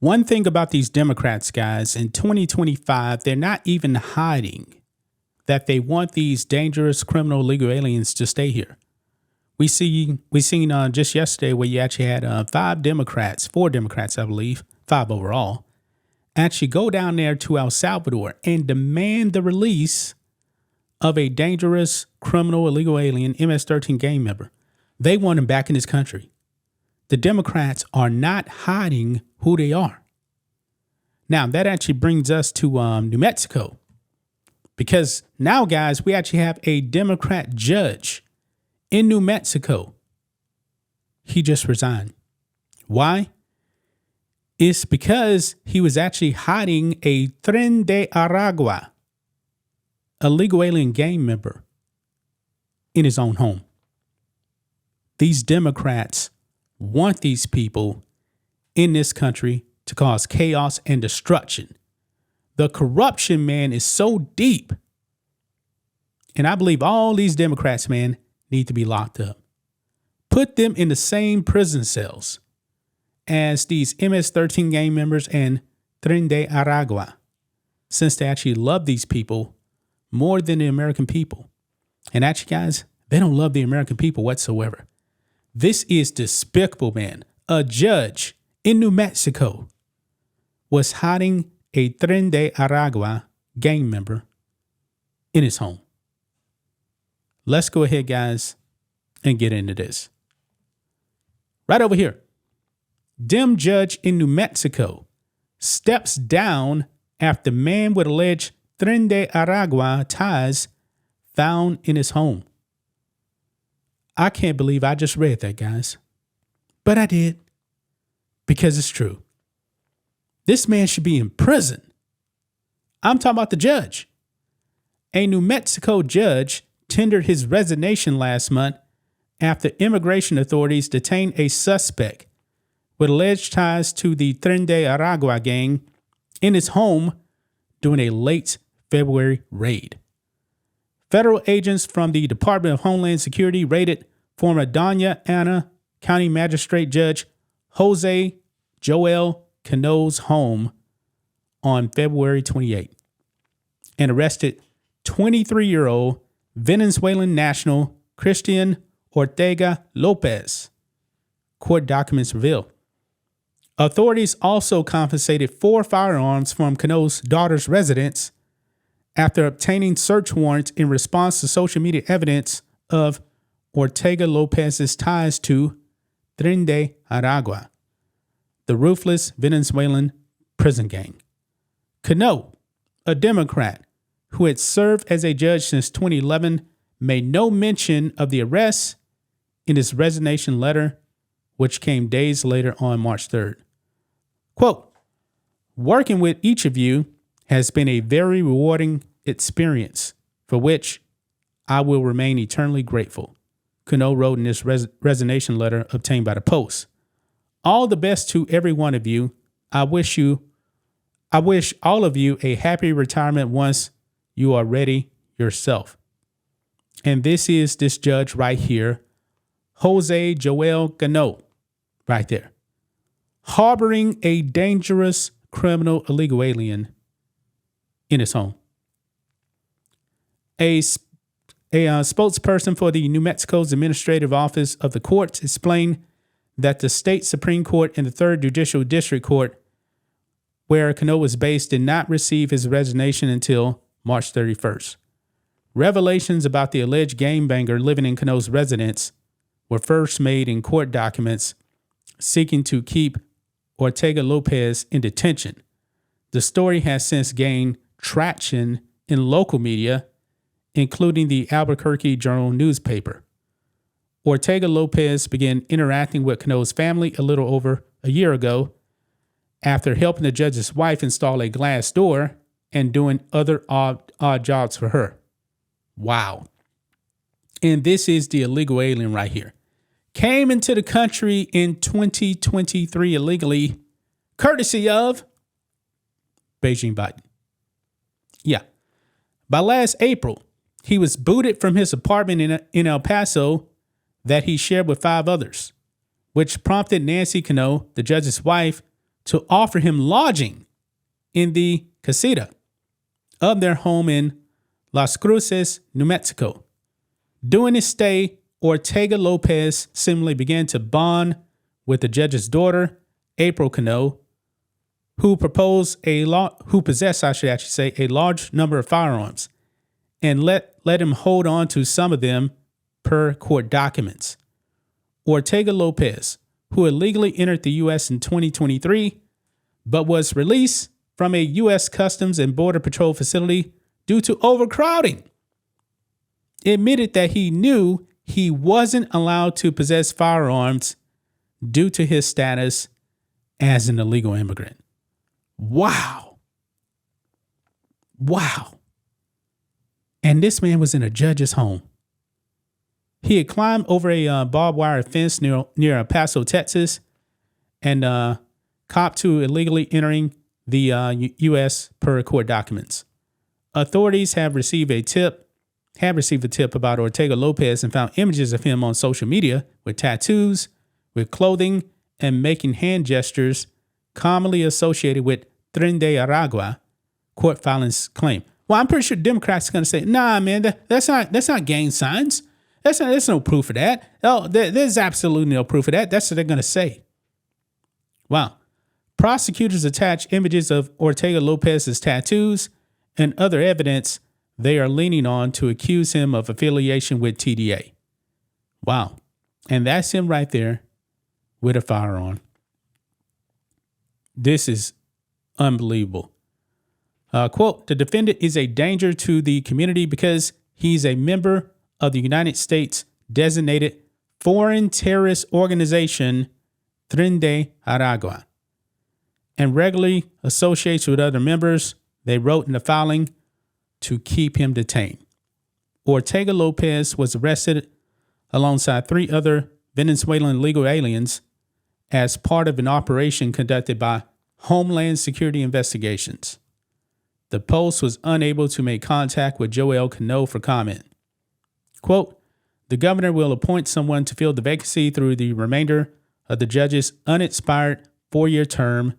One thing about these Democrats, guys, in 2025, they're not even hiding that they want these dangerous criminal illegal aliens to stay here. We seen just yesterday where you actually had four Democrats, I believe, 5 overall, actually go down there to El Salvador and demand the release of a dangerous criminal illegal alien MS-13 gang member. They want him back in his country. The Democrats are not hiding who they are. Now, that actually brings us to New Mexico, because now, guys, we actually have a Democrat judge in New Mexico. He just resigned. Why? It's because he was actually hiding a Tren de Aragua, a illegal alien gang member, in his own home. These Democrats want these people in this country to cause chaos and destruction. The corruption, man, is so deep. And I believe all these Democrats, man, need to be locked up. Put them in the same prison cells as these MS-13 gang members and Tren de Aragua, since they actually love these people more than the American people. And actually, guys, they don't love the American people whatsoever. This is despicable, man. A judge in New Mexico was hiding a Tren de Aragua gang member in his home. Let's go ahead, guys, and get into this. Right over here. Dem judge in New Mexico steps down after man with alleged Tren de Aragua ties found in his home. I can't believe I just read that, guys. But I did, because it's true. This man should be in prison. I'm talking about the judge. A New Mexico judge tendered his resignation last month after immigration authorities detained a suspect with alleged ties to the Tren de Aragua gang in his home during a late February raid. Federal agents from the Department of Homeland Security raided former Doña Ana County Magistrate Judge Jose Joel Cano's home on February 28 and arrested 23-year-old Venezuelan national Christian Ortega Lopez, court documents reveal. Authorities also confiscated 4 firearms from Cano's daughter's residence after obtaining search warrants in response to social media evidence of Ortega Lopez's ties to Tren de Aragua, the ruthless Venezuelan prison gang. Cano, a Democrat who had served as a judge since 2011, made no mention of the arrest in his resignation letter, which came days later on March 3rd. Quote, "Working with each of you has been a very rewarding experience for which I will remain eternally grateful," Cano wrote in his resignation letter obtained by the Post. "All the best to every one of you. I wish all of you a happy retirement once you are ready yourself." And this is this judge right here, Jose Joel Cano, right there, harboring a dangerous criminal illegal alien in his home. A spokesperson for the New Mexico's Administrative Office of the Courts explained that the state Supreme Court and the 3rd Judicial District Court, where Cano was based, did not receive his resignation until March 31st. Revelations about the alleged gangbanger living in Cano's residence were first made in court documents seeking to keep Ortega Lopez in detention. The story has since gained traction in local media, including the Albuquerque Journal newspaper. Ortega Lopez began interacting with Cano's family a little over a year ago after helping the judge's wife install a glass door and doing other odd jobs for her. Wow. And this is the illegal alien right here. Came into the country in 2023 illegally, courtesy of Beijing Biden. Yeah. By last April, he was booted from his apartment in El Paso that he shared with 5 others, which prompted Nancy Cano, the judge's wife, to offer him lodging in the casita of their home in Las Cruces, New Mexico. During his stay, Ortega Lopez similarly began to bond with the judge's daughter, April Cano, who possessed, I should actually say, a large number of firearms, and let him hold on to some of them per court documents. Ortega Lopez, who illegally entered the U.S. in 2023, but was released from a U.S. Customs and Border Patrol facility due to overcrowding, admitted that he knew he wasn't allowed to possess firearms due to his status as an illegal immigrant. Wow. Wow. And this man was in a judge's home. He had climbed over a barbed wire fence near El Paso, Texas, and copped to illegally entering the U.S. per court documents. Authorities have received a tip about Ortega Lopez and found images of him on social media with tattoos, with clothing, and making hand gestures commonly associated with Tren de Aragua, court filings claim. Well, I'm pretty sure Democrats are going to say, nah, man, that's not gang signs. There's no proof of that. Oh, there's absolutely no proof of that. That's what they're going to say. Wow. Prosecutors attach images of Ortega Lopez's tattoos and other evidence they are leaning on to accuse him of affiliation with TDA. Wow. And that's him right there with a firearm. This is unbelievable. Quote, the defendant is a danger to the community because he's a member of the United States designated foreign terrorist organization, Tren de Aragua, and regularly associates with other members, they wrote in the filing, to keep him detained. Ortega Lopez was arrested alongside 3 other Venezuelan illegal aliens as part of an operation conducted by Homeland Security Investigations. The Post was unable to make contact with Joel Cano for comment. Quote, the governor will appoint someone to fill the vacancy through the remainder of the judge's unexpired 4-year term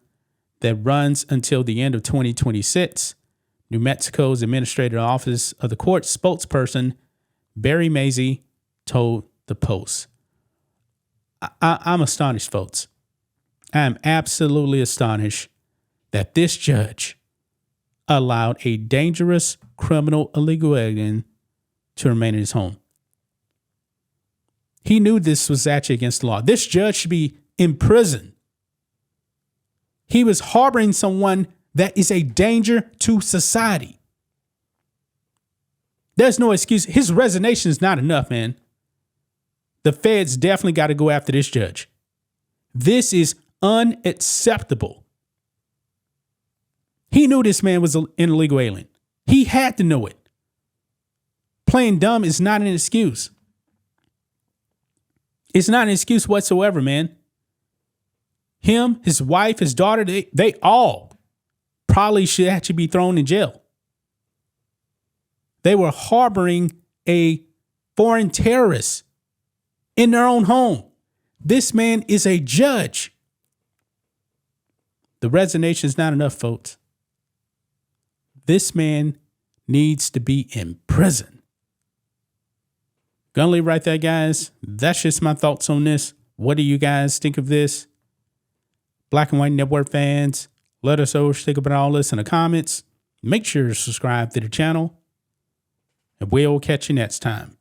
that runs until the end of 2026, New Mexico's Administrative Office of the Court spokesperson, Barry Mazie, told the Post. I'm astonished, folks. I am absolutely astonished that this judge allowed a dangerous criminal illegal alien to remain in his home. He knew this was actually against the law. This judge should be in prison. He was harboring someone that is a danger to society. There's no excuse. His resignation is not enough, man. The feds definitely got to go after this judge. This is unacceptable. He knew this man was an illegal alien. He had to know it. Playing dumb is not an excuse. It's not an excuse whatsoever, man. Him, his wife, his daughter, they all probably should actually be thrown in jail. They were harboring a foreign terrorist in their own home. This man is a judge. The resignation is not enough, folks. This man needs to be in prison. Gonna leave right there, guys. That's just my thoughts on this. What do you guys think of this? Black and White Network fans, let us know what you think about all this in the comments. Make sure to subscribe to the channel, and we'll catch you next time.